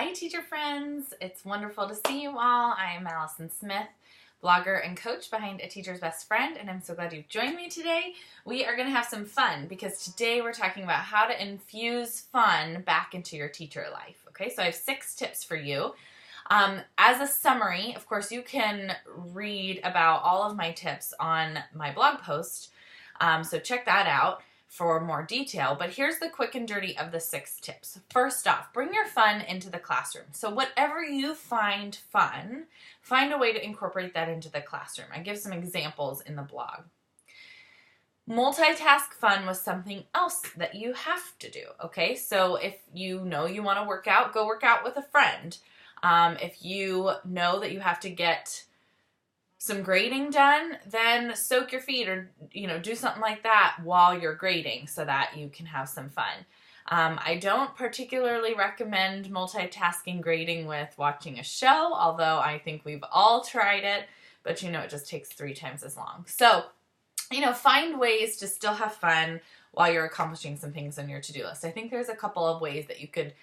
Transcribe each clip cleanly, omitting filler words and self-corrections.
Hi, teacher friends. It's wonderful to see you all. I am Allison Smith, blogger and coach behind A Teacher's Best Friend, and I'm so glad you've joined me today. We are going to have some fun because today we're talking about how to infuse fun back into your teacher life. Okay, so I have 6 tips for you. As a summary, of course, you can read about all of my tips on my blog post, so check that out for more detail, but here's the quick and dirty of the 6 tips. First off, bring your fun into the classroom. So whatever you find fun, find a way to incorporate that into the classroom. I give some examples in the blog. Multitask fun was something else that you have to do, okay? So if you know you want to work out, go work out with a friend. If you know that you have to get some grading done, then soak your feet or, do something like that while you're grading so that you can have some fun. I don't particularly recommend multitasking grading with watching a show, although I think we've all tried it, but it just takes 3 times as long. So, find ways to still have fun while you're accomplishing some things on your to-do list. I think there's a couple of ways that you could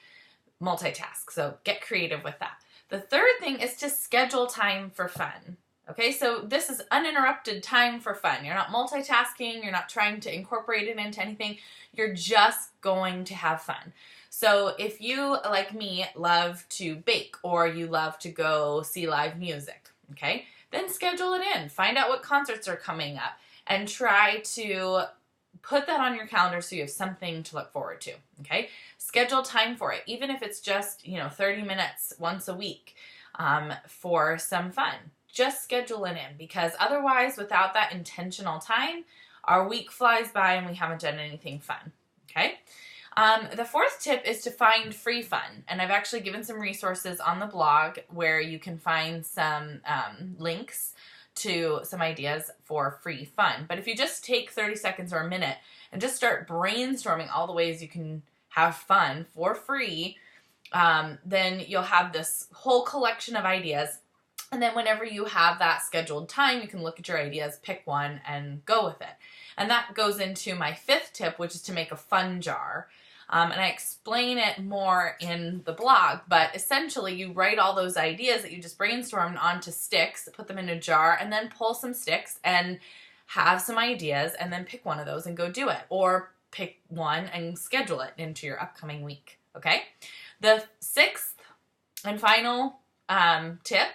multitask, so get creative with that. The third thing is to schedule time for fun. Okay, so this is uninterrupted time for fun. You're not multitasking, you're not trying to incorporate it into anything, you're just going to have fun. So if you, like me, love to bake or you love to go see live music, okay, then schedule it in. Find out what concerts are coming up and try to put that on your calendar so you have something to look forward to, okay? Schedule time for it, even if it's just, 30 minutes once a week for some fun. Just schedule it in, because otherwise, without that intentional time, our week flies by and we haven't done anything fun, okay? The 4th tip is to find free fun, and I've actually given some resources on the blog where you can find some links to some ideas for free fun. But if you just take 30 seconds or a minute and just start brainstorming all the ways you can have fun for free, then you'll have this whole collection of ideas. And then whenever you have that scheduled time, you can look at your ideas, pick one, and go with it. And that goes into my 5th tip, which is to make a fun jar. And I explain it more in the blog, but essentially you write all those ideas that you just brainstormed onto sticks, put them in a jar, and then pull some sticks and have some ideas, and then pick one of those and go do it. Or pick one and schedule it into your upcoming week, okay? The 6th and final tip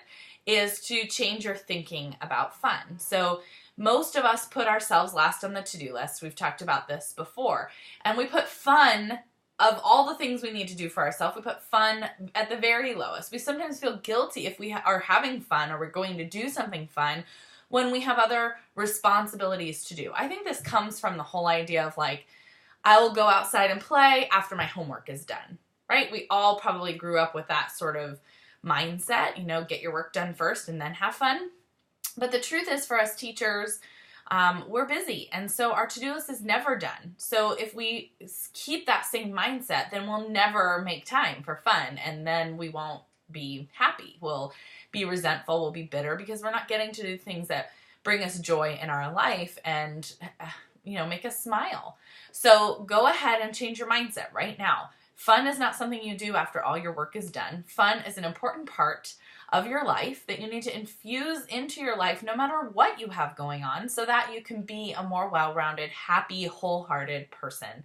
is to change your thinking about fun. So most of us put ourselves last on the to-do list. We've talked about this before. And we put fun, of all the things we need to do for ourselves, we put fun at the very lowest. We sometimes feel guilty if we are having fun or we're going to do something fun when we have other responsibilities to do. I think this comes from the whole idea of I will go outside and play after my homework is done, right? We all probably grew up with that sort of mindset, get your work done first and then have fun. But the truth is, for us teachers, we're busy, and so our to-do list is never done. So if we keep that same mindset, then we'll never make time for fun, and then we won't be happy. We'll be resentful, we'll be bitter, because we're not getting to do things that bring us joy in our life and make us smile. So go ahead and change your mindset right now. Fun is not something you do after all your work is done. Fun is an important part of your life that you need to infuse into your life no matter what you have going on, so that you can be a more well-rounded, happy, wholehearted person.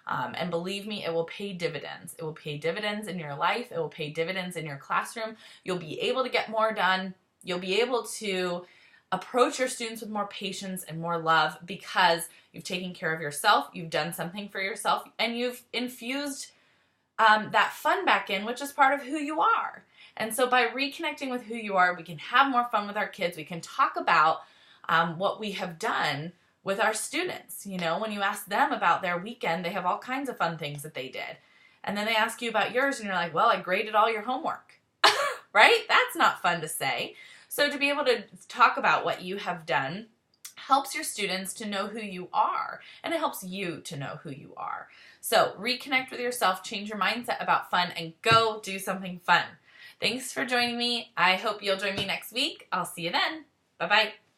And believe me, it will pay dividends. It will pay dividends in your life. It will pay dividends in your classroom. You'll be able to get more done. You'll be able to approach your students with more patience and more love because you've taken care of yourself, you've done something for yourself, and you've infused that fun back in, which is part of who you are. And so by reconnecting with who you are, we can have more fun with our kids. We can talk about what we have done with our students. When you ask them about their weekend, they have all kinds of fun things that they did. And then they ask you about yours, and you're like, well, I graded all your homework, right? That's not fun to say. So to be able to talk about what you have done helps your students to know who you are, and it helps you to know who you are. So reconnect with yourself, change your mindset about fun, and go do something fun. Thanks for joining me. I hope you'll join me next week. I'll see you then. Bye-bye.